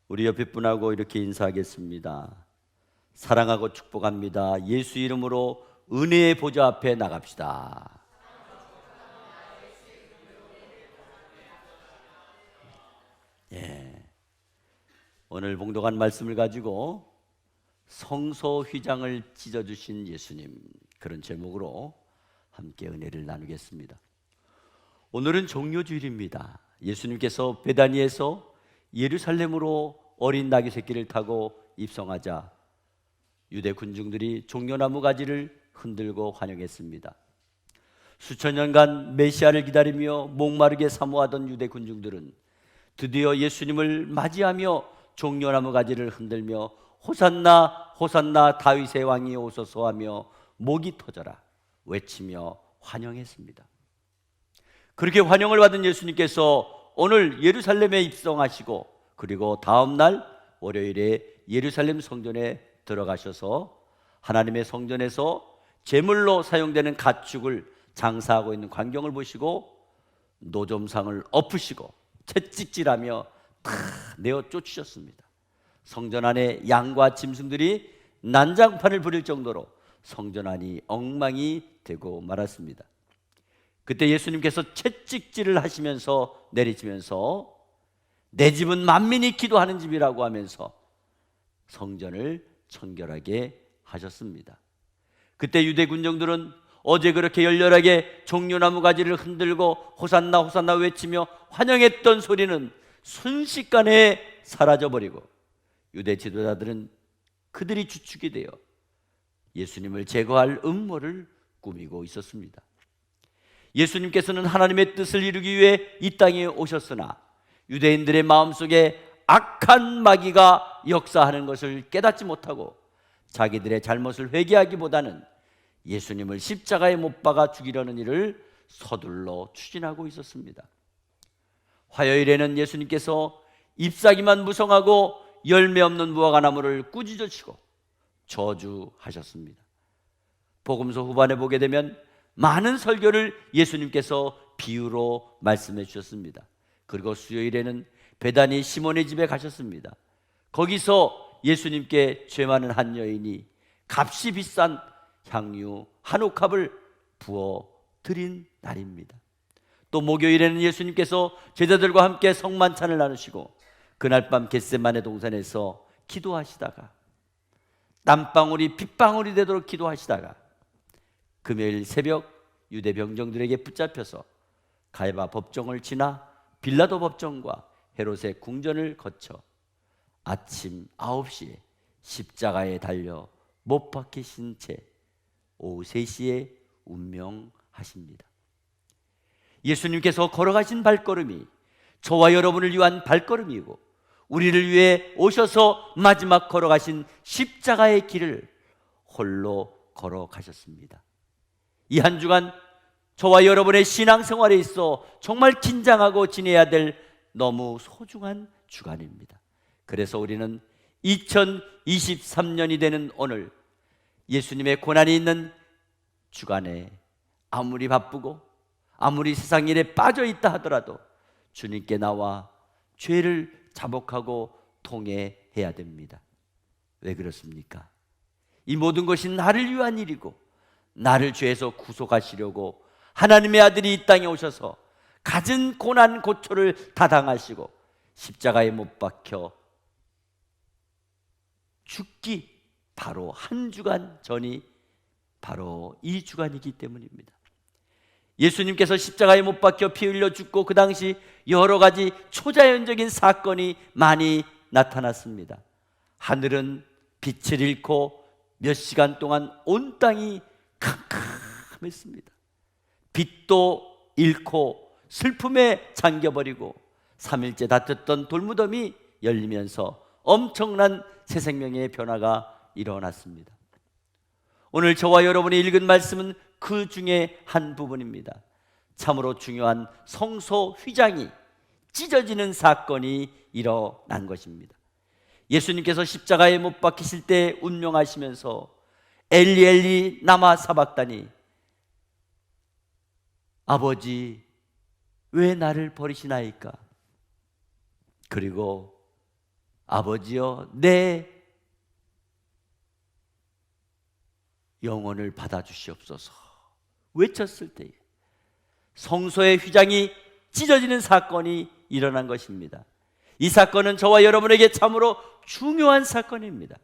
우리 옆에 분하고 이렇게 인사하겠습니다. 사랑하고 축복합니다. 예수 이름으로 은혜의 보좌 앞에 나갑시다. 예. 오늘 봉독한 말씀을 가지고 성소 휘장을 찢어주신 예수님, 그런 제목으로 함께 은혜를 나누겠습니다. 오늘은 종료주일입니다. 예수님께서 베다니에서 예루살렘으로 어린 나귀 새끼를 타고 입성하자 유대 군중들이 종려나무 가지를 흔들고 환영했습니다. 수천 년간 메시아를 기다리며 목마르게 사모하던 유대 군중들은 드디어 예수님을 맞이하며 종려나무 가지를 흔들며 호산나 호산나 다윗의 왕이 오소서 하며 목이 터져라 외치며 환영했습니다. 그렇게 환영을 받은 예수님께서 오늘 예루살렘에 입성하시고 그리고 다음 날 월요일에 예루살렘 성전에 들어가셔서 하나님의 성전에서 제물로 사용되는 가축을 장사하고 있는 광경을 보시고 노점상을 엎으시고 채찍질하며 다 내어 쫓으셨습니다. 성전 안에 양과 짐승들이 난장판을 부릴 정도로 성전 안이 엉망이 되고 말았습니다. 그때 예수님께서 채찍질을 하시면서 내리치면서 내 집은 만민이 기도하는 집이라고 하면서 성전을 청결하게 하셨습니다. 그때 유대 군중들은 어제 그렇게 열렬하게 종려나무 가지를 흔들고 호산나 호산나 외치며 환영했던 소리는 순식간에 사라져버리고 유대 지도자들은 그들이 주축이 되어 예수님을 제거할 음모를 꾸미고 있었습니다. 예수님께서는 하나님의 뜻을 이루기 위해 이 땅에 오셨으나 유대인들의 마음속에 악한 마귀가 역사하는 것을 깨닫지 못하고 자기들의 잘못을 회개하기보다는 예수님을 십자가에 못 박아 죽이려는 일을 서둘러 추진하고 있었습니다. 화요일에는 예수님께서 잎사귀만 무성하고 열매 없는 무화과나무를 꾸짖으시고 저주하셨습니다. 복음서 후반에 보게 되면 많은 설교를 예수님께서 비유로 말씀해 주셨습니다. 그리고 수요일에는 베다니 시몬의 집에 가셨습니다. 거기서 예수님께 죄 많은 한 여인이 값이 비싼 향유 한 옥합을 부어 드린 날입니다. 또 목요일에는 예수님께서 제자들과 함께 성만찬을 나누시고 그날 밤 겟세마네 동산에서 기도하시다가 땀방울이 빗방울이 되도록 기도하시다가 금요일 새벽 유대 병정들에게 붙잡혀서 가야바 법정을 지나 빌라도 법정과 헤롯의 궁전을 거쳐 아침 9시에 십자가에 달려 못 박히신 채 오후 3시에 운명하십니다. 예수님께서 걸어가신 발걸음이 저와 여러분을 위한 발걸음이고 우리를 위해 오셔서 마지막 걸어가신 십자가의 길을 홀로 걸어가셨습니다. 이 한 주간 저와 여러분의 신앙생활에 있어 정말 긴장하고 지내야 될 너무 소중한 주간입니다. 그래서 우리는 2023년이 되는 오늘 예수님의 고난이 있는 주간에 아무리 바쁘고 아무리 세상 일에 빠져 있다 하더라도 주님께 나와 죄를 자복하고 통회해야 됩니다. 왜 그렇습니까? 이 모든 것이 나를 위한 일이고 나를 죄에서 구속하시려고 하나님의 아들이 이 땅에 오셔서 갖은 고난 고초를 다 당하시고 십자가에 못 박혀 죽기 바로 한 주간 전이 바로 이 주간이기 때문입니다. 예수님께서 십자가에 못 박혀 피 흘려 죽고 그 당시 여러 가지 초자연적인 사건이 많이 나타났습니다. 하늘은 빛을 잃고 몇 시간 동안 온 땅이 캄캄했습니다. 빛도 잃고 슬픔에 잠겨버리고 3일째 닫혔던 돌무덤이 열리면서 엄청난 새 생명의 변화가 일어났습니다. 오늘 저와 여러분이 읽은 말씀은 그 중에 한 부분입니다. 참으로 중요한 성소 휘장이 찢어지는 사건이 일어난 것입니다. 예수님께서 십자가에 못 박히실 때 운명하시면서 엘리 엘리 라마 사박다니, 아버지 왜 나를 버리시나이까? 그리고 아버지여 내 영혼을 받아주시옵소서 외쳤을 때에 성소의 휘장이 찢어지는 사건이 일어난 것입니다. 이 사건은 저와 여러분에게 참으로 중요한 사건입니다.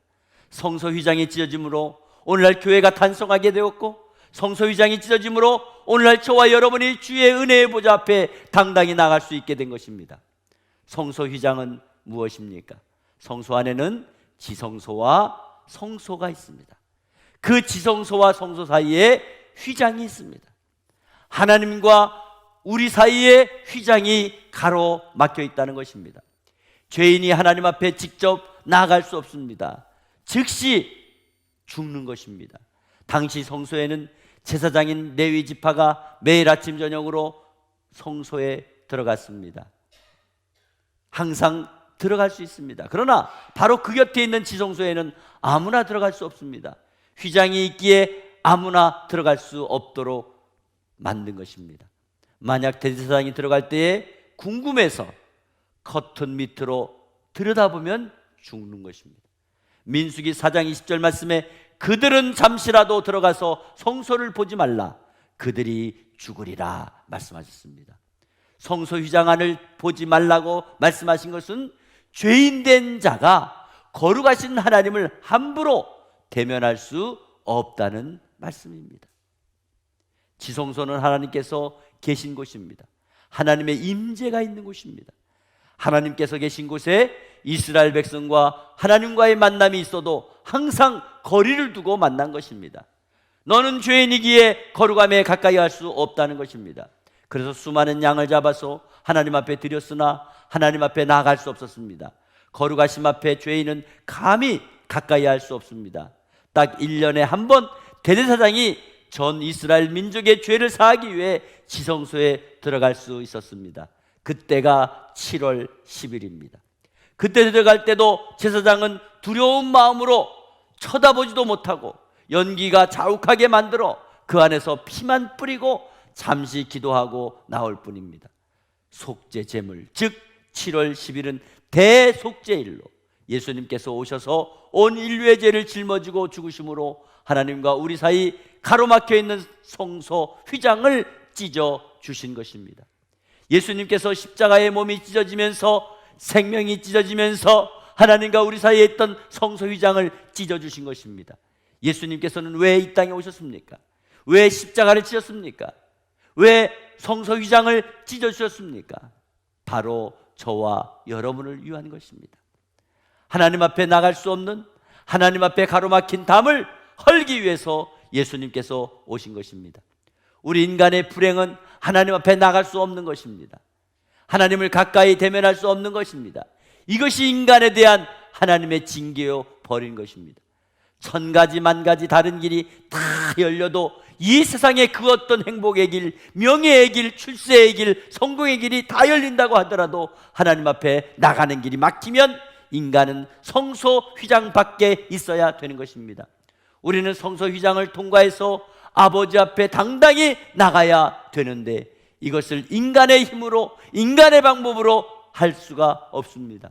성소 휘장이 찢어짐으로 오늘날 교회가 탄성하게 되었고, 성소 휘장이 찢어짐으로 오늘날 저와 여러분이 주의 은혜의 보좌 앞에 당당히 나갈 수 있게 된 것입니다. 성소 휘장은 무엇입니까? 성소 안에는 지성소와 성소가 있습니다. 그 지성소와 성소 사이에 휘장이 있습니다. 하나님과 우리 사이에 휘장이 가로막혀 있다는 것입니다. 죄인이 하나님 앞에 직접 나아갈 수 없습니다. 즉시 죽는 것입니다. 당시 성소에는 제사장인 레위 지파가 매일 아침 저녁으로 성소에 들어갔습니다. 항상 들어갈 수 있습니다. 그러나 바로 그 곁에 있는 지성소에는 아무나 들어갈 수 없습니다. 휘장이 있기에 아무나 들어갈 수 없도록 만든 것입니다. 만약 대제사장이 들어갈 때에 궁금해서 커튼 밑으로 들여다보면 죽는 것입니다. 민수기 4장 20절 말씀에 그들은 잠시라도 들어가서 성소를 보지 말라 그들이 죽으리라 말씀하셨습니다. 성소 휘장 안을 보지 말라고 말씀하신 것은 죄인된 자가 거룩하신 하나님을 함부로 대면할 수 없다는 말씀입니다. 지성소는 하나님께서 계신 곳입니다. 하나님의 임재가 있는 곳입니다. 하나님께서 계신 곳에 이스라엘 백성과 하나님과의 만남이 있어도 항상 거리를 두고 만난 것입니다. 너는 죄인이기에 거룩함에 가까이 할 수 없다는 것입니다. 그래서 수많은 양을 잡아서 하나님 앞에 드렸으나 하나님 앞에 나아갈 수 없었습니다. 거룩하심 앞에 죄인은 감히 가까이 할 수 없습니다. 딱 1년에 한 번 대제사장이 전 이스라엘 민족의 죄를 사하기 위해 지성소에 들어갈 수 있었습니다. 그때가 7월 10일입니다. 그때 들어갈 때도 제사장은 두려운 마음으로 쳐다보지도 못하고 연기가 자욱하게 만들어 그 안에서 피만 뿌리고 잠시 기도하고 나올 뿐입니다. 속죄 제물, 즉 7월 10일은 대속죄일로 예수님께서 오셔서 온 인류의 죄를 짊어지고 죽으심으로 하나님과 우리 사이 가로막혀 있는 성소 휘장을 찢어 주신 것입니다. 예수님께서 십자가의 몸이 찢어지면서 생명이 찢어지면서 하나님과 우리 사이에 있던 성소 휘장을 찢어 주신 것입니다. 예수님께서는 왜 이 땅에 오셨습니까? 왜 십자가를 지셨습니까? 왜 성소 휘장을 찢어 주셨습니까? 바로 저와 여러분을 위한 것입니다. 하나님 앞에 나갈 수 없는, 하나님 앞에 가로막힌 담을 헐기 위해서 예수님께서 오신 것입니다. 우리 인간의 불행은 하나님 앞에 나갈 수 없는 것입니다. 하나님을 가까이 대면할 수 없는 것입니다. 이것이 인간에 대한 하나님의 징계요 버린 것입니다. 1000가지 만가지 다른 길이 다 열려도 이 세상의 그 어떤 행복의 길, 명예의 길, 출세의 길, 성공의 길이 다 열린다고 하더라도 하나님 앞에 나가는 길이 막히면 인간은 성소 휘장 밖에 있어야 되는 것입니다. 우리는 성소 휘장을 통과해서 아버지 앞에 당당히 나가야 되는데 이것을 인간의 힘으로, 인간의 방법으로 할 수가 없습니다.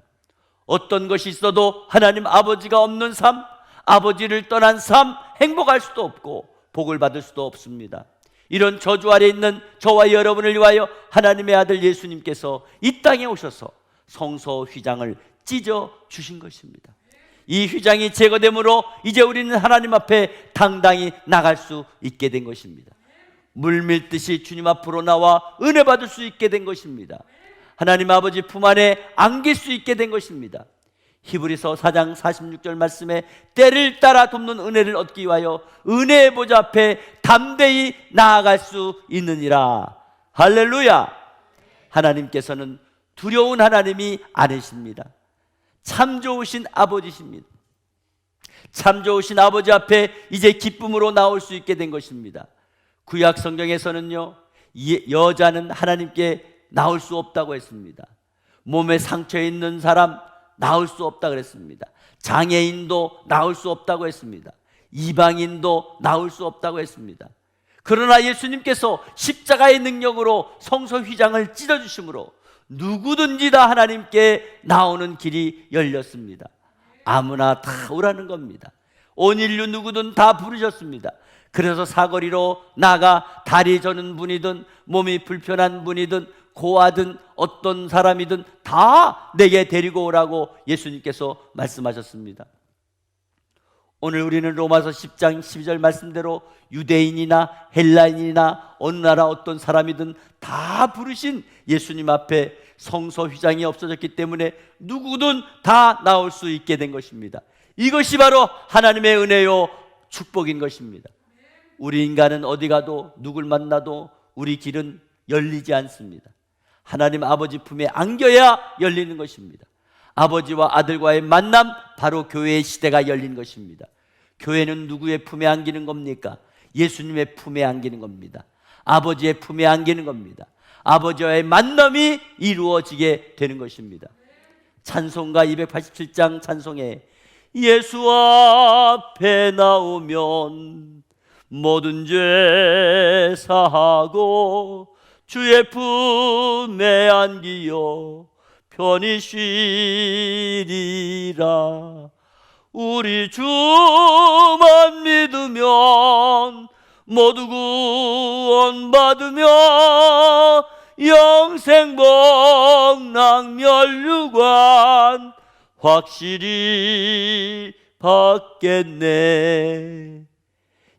어떤 것이 있어도 하나님 아버지가 없는 삶, 아버지를 떠난 삶, 행복할 수도 없고 복을 받을 수도 없습니다. 이런 저주 아래 있는 저와 여러분을 위하여 하나님의 아들 예수님께서 이 땅에 오셔서 성소 휘장을 찢어 주신 것입니다. 이 휘장이 제거되므로 이제 우리는 하나님 앞에 당당히 나갈 수 있게 된 것입니다. 물밀듯이 주님 앞으로 나와 은혜 받을 수 있게 된 것입니다. 하나님 아버지 품 안에 안길 수 있게 된 것입니다. 히브리서 4장 46절 말씀에 때를 따라 돕는 은혜를 얻기 위하여 은혜의 보좌 앞에 담대히 나아갈 수 있느니라. 할렐루야. 하나님께서는 두려운 하나님이 아니십니다. 참 좋으신 아버지십니다. 참 좋으신 아버지 앞에 이제 기쁨으로 나올 수 있게 된 것입니다. 구약 성경에서는요, 여자는 하나님께 나올 수 없다고 했습니다. 몸에 상처 있는 사람 나올 수 없다고 그랬습니다. 장애인도 나올 수 없다고 했습니다. 이방인도 나올 수 없다고 했습니다. 그러나 예수님께서 십자가의 능력으로 성소 휘장을 찢어주심으로 누구든지 다 하나님께 나오는 길이 열렸습니다. 아무나 다 오라는 겁니다. 온 인류 누구든 다 부르셨습니다. 그래서 사거리로 나가 다리 저는 분이든 몸이 불편한 분이든 고아든 어떤 사람이든 다 내게 데리고 오라고 예수님께서 말씀하셨습니다. 오늘 우리는 로마서 10장 12절 말씀대로 유대인이나 헬라인이나 어느 나라 어떤 사람이든 다 부르신 예수님 앞에 성소 휘장이 없어졌기 때문에 누구든 다 나올 수 있게 된 것입니다. 이것이 바로 하나님의 은혜요 축복인 것입니다. 우리 인간은 어디 가도 누굴 만나도 우리 길은 열리지 않습니다. 하나님 아버지 품에 안겨야 열리는 것입니다. 아버지와 아들과의 만남, 바로 교회의 시대가 열린 것입니다. 교회는 누구의 품에 안기는 겁니까? 예수님의 품에 안기는 겁니다. 아버지의 품에 안기는 겁니다. 아버지와의 만남이 이루어지게 되는 것입니다. 찬송가 287장 찬송에 예수 앞에 나오면 모든 죄 사하고 주의 품에 안기어 편히 쉬리라. 우리 주만 믿으면 모두 구원받으며 영생 복락 멸류관 확실히 받겠네.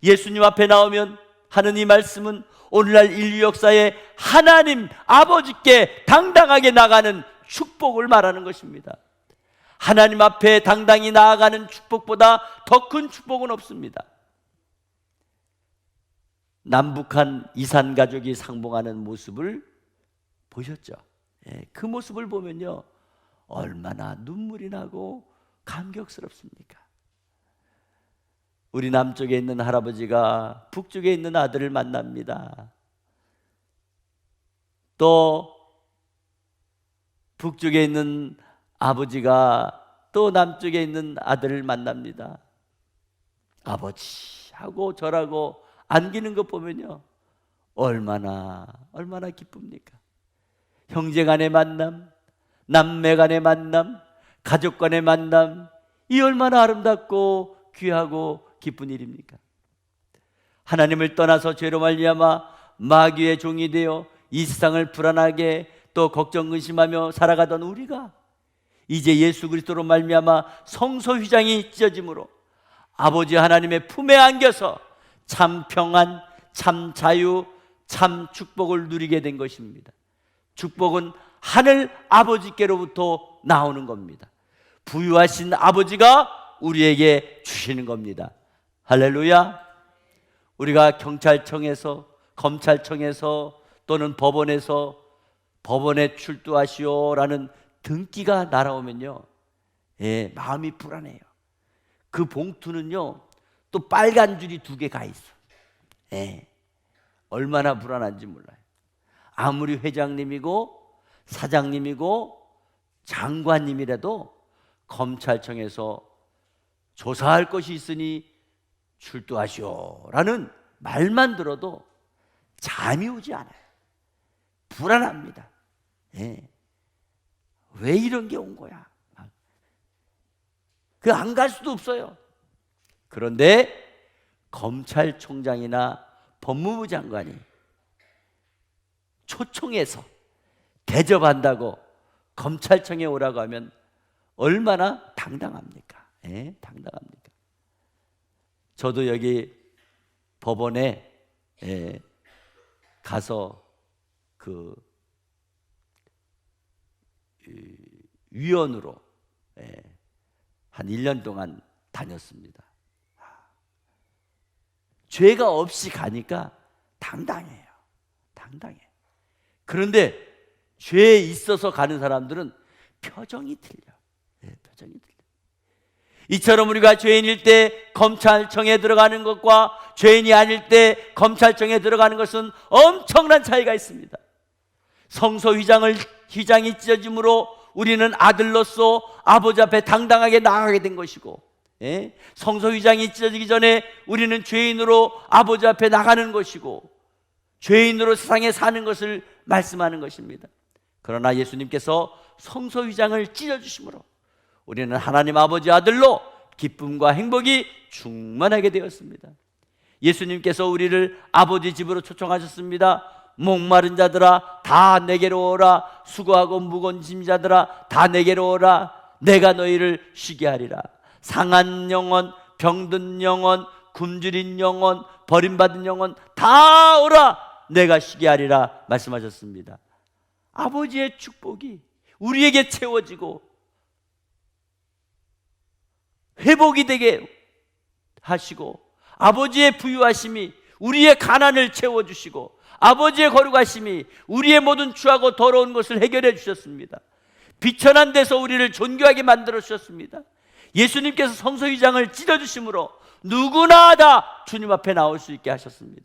예수님 앞에 나오면 하는 이 말씀은 오늘날 인류 역사에 하나님 아버지께 당당하게 나가는 축복을 말하는 것입니다. 하나님 앞에 당당히 나아가는 축복보다 더 큰 축복은 없습니다. 남북한 이산 가족이 상봉하는 모습을 보셨죠? 그 모습을 보면요, 얼마나 눈물이 나고 감격스럽습니까? 우리 남쪽에 있는 할아버지가 북쪽에 있는 아들을 만납니다. 또 북쪽에 있는 아버지가 또 남쪽에 있는 아들을 만납니다. 아버지하고 저라고 안기는 것 보면요, 얼마나 기쁩니까? 형제 간의 만남, 남매 간의 만남, 가족 간의 만남, 이 얼마나 아름답고 귀하고 기쁜 일입니까? 하나님을 떠나서 죄로 말미암아 마귀의 종이 되어 이 세상을 불안하게 또 걱정 근심하며 살아가던 우리가 이제 예수 그리스도로 말미암아 성소 휘장이 찢어짐으로 아버지 하나님의 품에 안겨서 참 평안, 참 자유, 참 축복을 누리게 된 것입니다. 축복은 하늘 아버지께로부터 나오는 겁니다. 부유하신 아버지가 우리에게 주시는 겁니다. 할렐루야. 우리가 경찰청에서, 검찰청에서 또는 법원에서 법원에 출두하시오라는 등기가 날아오면요, 마음이 불안해요. 그 봉투는요, 또 빨간 줄이 2개 가 있어. 얼마나 불안한지 몰라요. 아무리 회장님이고 사장님이고 장관님이라도 검찰청에서 조사할 것이 있으니 출두하시오라는 말만 들어도 잠이 오지 않아요. 불안합니다. 왜 이런 게 온 거야? 그 안 갈 수도 없어요. 그런데 검찰총장이나 법무부 장관이 초청해서 대접한다고 검찰청에 오라고 하면 얼마나 당당합니까? 당당합니까? 저도 여기 법원에 가서 그 위원으로 한 1년 동안 다녔습니다. 죄가 없이 가니까 당당해요. 당당해. 그런데 죄에 있어서 가는 사람들은 표정이 틀려. 표정이 틀려. 이처럼 우리가 죄인일 때 검찰청에 들어가는 것과 죄인이 아닐 때 검찰청에 들어가는 것은 엄청난 차이가 있습니다. 성소 휘장이 찢어짐으로 우리는 아들로서 아버지 앞에 당당하게 나아가게 된 것이고, 성소 휘장이 찢어지기 전에 우리는 죄인으로 아버지 앞에 나가는 것이고, 죄인으로 세상에 사는 것을 말씀하는 것입니다. 그러나 예수님께서 성소휘장을 찢어주심으로 우리는 하나님 아버지 아들로 기쁨과 행복이 충만하게 되었습니다. 예수님께서 우리를 아버지 집으로 초청하셨습니다. 목마른 자들아 다 내게로 오라, 수고하고 무거운 짐 자들아 다 내게로 오라, 내가 너희를 쉬게 하리라. 상한 영혼, 병든 영혼, 굶주린 영혼, 버림받은 영혼 다 오라, 내가 쉬게 하리라 말씀하셨습니다. 아버지의 축복이 우리에게 채워지고 회복이 되게 하시고, 아버지의 부유하심이 우리의 가난을 채워주시고, 아버지의 거룩하심이 우리의 모든 추하고 더러운 것을 해결해 주셨습니다. 비천한 데서 우리를 존귀하게 만들어 주셨습니다. 예수님께서 성소휘장을 찢어주심으로 누구나 다 주님 앞에 나올 수 있게 하셨습니다.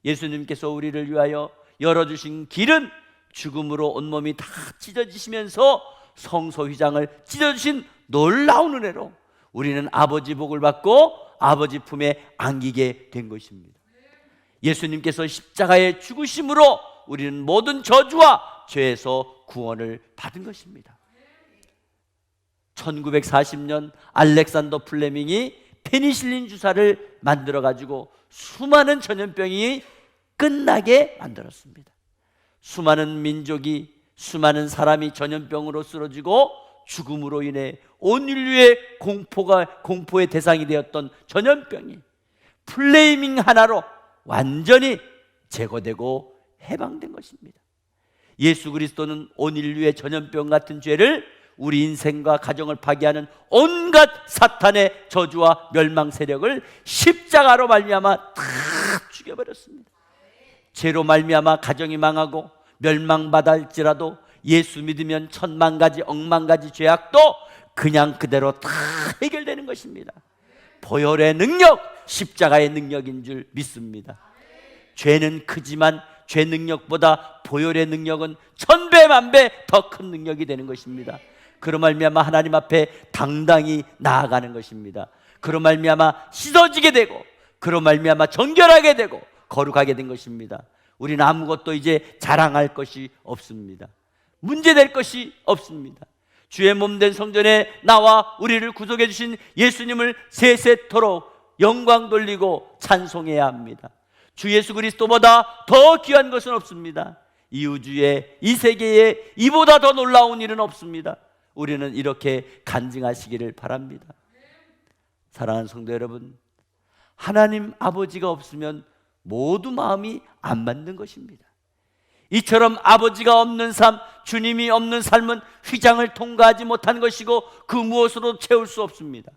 예수님께서 우리를 위하여 열어주신 길은 죽음으로 온몸이 다 찢어지시면서 성소휘장을 찢어주신 놀라운 은혜로 우리는 아버지 복을 받고 아버지 품에 안기게 된 것입니다. 예수님께서 십자가의 죽으심으로 우리는 모든 저주와 죄에서 구원을 받은 것입니다. 1940년 알렉산더 플레밍이 페니실린 주사를 만들어 가지고 수많은 전염병이 끝나게 만들었습니다. 수많은 민족이, 수많은 사람이 전염병으로 쓰러지고 죽음으로 인해 온 인류의 공포의 대상이 되었던 전염병이 플레이밍 하나로 완전히 제거되고 해방된 것입니다. 예수 그리스도는 온 인류의 전염병 같은 죄를, 우리 인생과 가정을 파괴하는 온갖 사탄의 저주와 멸망 세력을 십자가로 말미암아 다 죽여버렸습니다. 죄로 말미암아 가정이 망하고 멸망받을지라도 예수 믿으면 천만 가지 억만 가지 죄악도 그냥 그대로 다 해결되는 것입니다. 보혈의 능력, 십자가의 능력인 줄 믿습니다. 죄는 크지만 죄 능력보다 보혈의 능력은 천배 만배 더 큰 능력이 되는 것입니다. 그로 말미암아 하나님 앞에 당당히 나아가는 것입니다. 그로 말미암아 씻어지게 되고, 그로 말미암아 정결하게 되고 거룩하게 된 것입니다. 우리는 아무것도 이제 자랑할 것이 없습니다. 문제될 것이 없습니다. 주의 몸된 성전에 나와 우리를 구속해 주신 예수님을 세세토록 영광 돌리고 찬송해야 합니다. 주 예수 그리스도보다 더 귀한 것은 없습니다. 이 우주에, 이 세계에 이보다 더 놀라운 일은 없습니다. 우리는 이렇게 간증하시기를 바랍니다. 사랑하는 성도 여러분, 하나님 아버지가 없으면 모두 마음이 안 맞는 것입니다. 이처럼 아버지가 없는 삶, 주님이 없는 삶은 휘장을 통과하지 못한 것이고 그 무엇으로 채울 수 없습니다.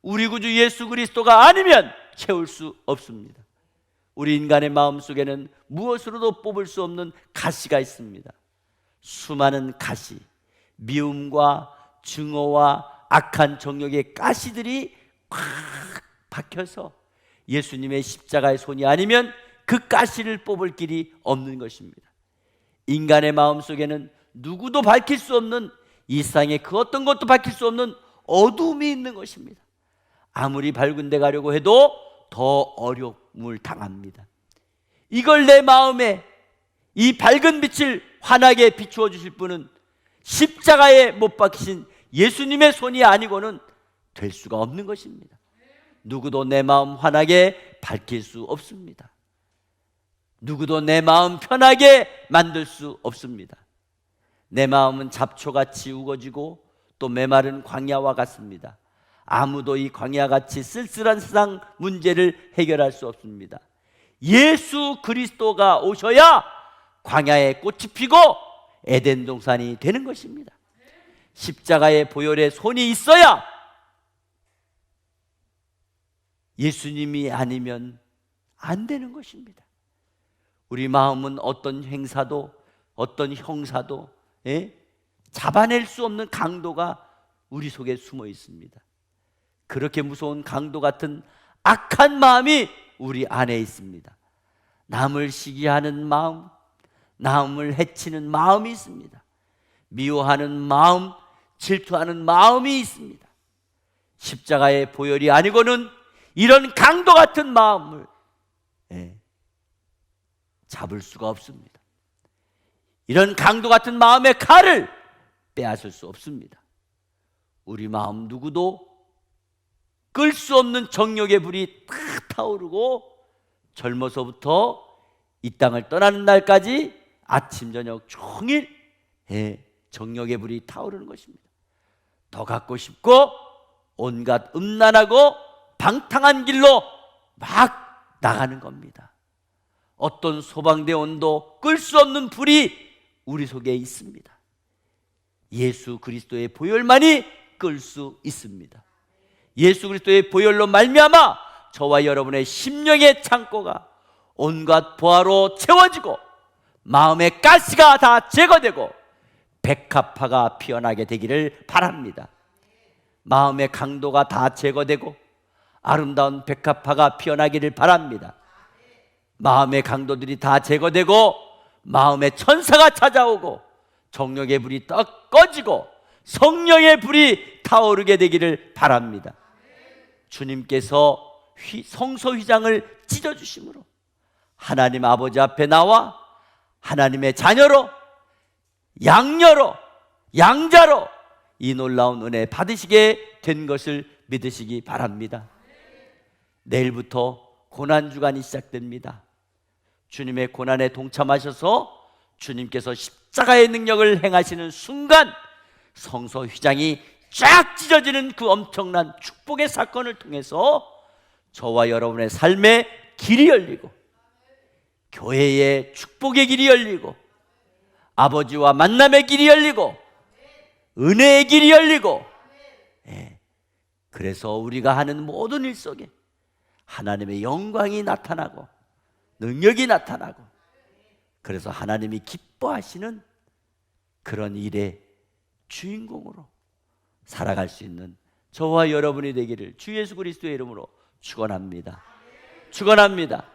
우리 구주 예수 그리스도가 아니면 채울 수 없습니다. 우리 인간의 마음속에는 무엇으로도 뽑을 수 없는 가시가 있습니다. 수많은 가시, 미움과 증오와 악한 정욕의 가시들이 꽉 박혀서 예수님의 십자가의 손이 아니면 그 가시를 뽑을 길이 없는 것입니다. 인간의 마음속에는 누구도 밝힐 수 없는, 이 세상에 그 어떤 것도 밝힐 수 없는 어둠이 있는 것입니다. 아무리 밝은 데 가려고 해도 더 어려움을 당합니다. 이걸 내 마음에, 이 밝은 빛을 환하게 비추어 주실 분은 십자가에 못 박히신 예수님의 손이 아니고는 될 수가 없는 것입니다. 누구도 내 마음 환하게 밝힐 수 없습니다. 누구도 내 마음 편하게 만들 수 없습니다. 내 마음은 잡초같이 우거지고 또 메마른 광야와 같습니다. 아무도 이 광야같이 쓸쓸한 세상 문제를 해결할 수 없습니다. 예수 그리스도가 오셔야 광야에 꽃이 피고 에덴 동산이 되는 것입니다. 십자가의 보혈의 손이 있어야, 예수님이 아니면 안 되는 것입니다. 우리 마음은 어떤 행사도, 어떤 형사도 잡아낼 수 없는 강도가 우리 속에 숨어 있습니다. 그렇게 무서운 강도 같은 악한 마음이 우리 안에 있습니다. 남을 시기하는 마음, 남을 해치는 마음이 있습니다. 미워하는 마음, 질투하는 마음이 있습니다. 십자가의 보혈이 아니고는 이런 강도 같은 마음을 잡을 수가 없습니다. 이런 강도 같은 마음의 칼을 빼앗을 수 없습니다. 우리 마음 누구도 끌 수 없는 정욕의 불이 탁 타오르고 젊어서부터 이 땅을 떠나는 날까지 아침 저녁 종일 정욕의 불이 타오르는 것입니다. 더 갖고 싶고 온갖 음란하고 방탕한 길로 막 나가는 겁니다. 어떤 소방대 온도 끌 수 없는 불이 우리 속에 있습니다. 예수 그리스도의 보혈만이 끌 수 있습니다. 예수 그리스도의 보혈로 말미암아 저와 여러분의 심령의 창고가 온갖 보화로 채워지고 마음의 가시가 다 제거되고 백합화가 피어나게 되기를 바랍니다. 마음의 강도가 다 제거되고 아름다운 백합화가 피어나기를 바랍니다. 마음의 강도들이 다 제거되고 마음의 천사가 찾아오고 정욕의 불이 떡 꺼지고 성령의 불이 타오르게 되기를 바랍니다. 주님께서 성소 휘장을 찢어주심으로 하나님 아버지 앞에 나와 하나님의 자녀로 양녀로 양자로 이 놀라운 은혜 받으시게 된 것을 믿으시기 바랍니다. 내일부터 고난주간이 시작됩니다. 주님의 고난에 동참하셔서 주님께서 십자가의 능력을 행하시는 순간 성소 휘장이 쫙 찢어지는 그 엄청난 축복의 사건을 통해서 저와 여러분의 삶의 길이 열리고 교회의 축복의 길이 열리고 아버지와 만남의 길이 열리고 은혜의 길이 열리고 그래서 우리가 하는 모든 일 속에 하나님의 영광이 나타나고 능력이 나타나고 그래서 하나님이 기뻐하시는 그런 일의 주인공으로 살아갈 수 있는 저와 여러분이 되기를 주 예수 그리스도의 이름으로 축원합니다. 축원합니다.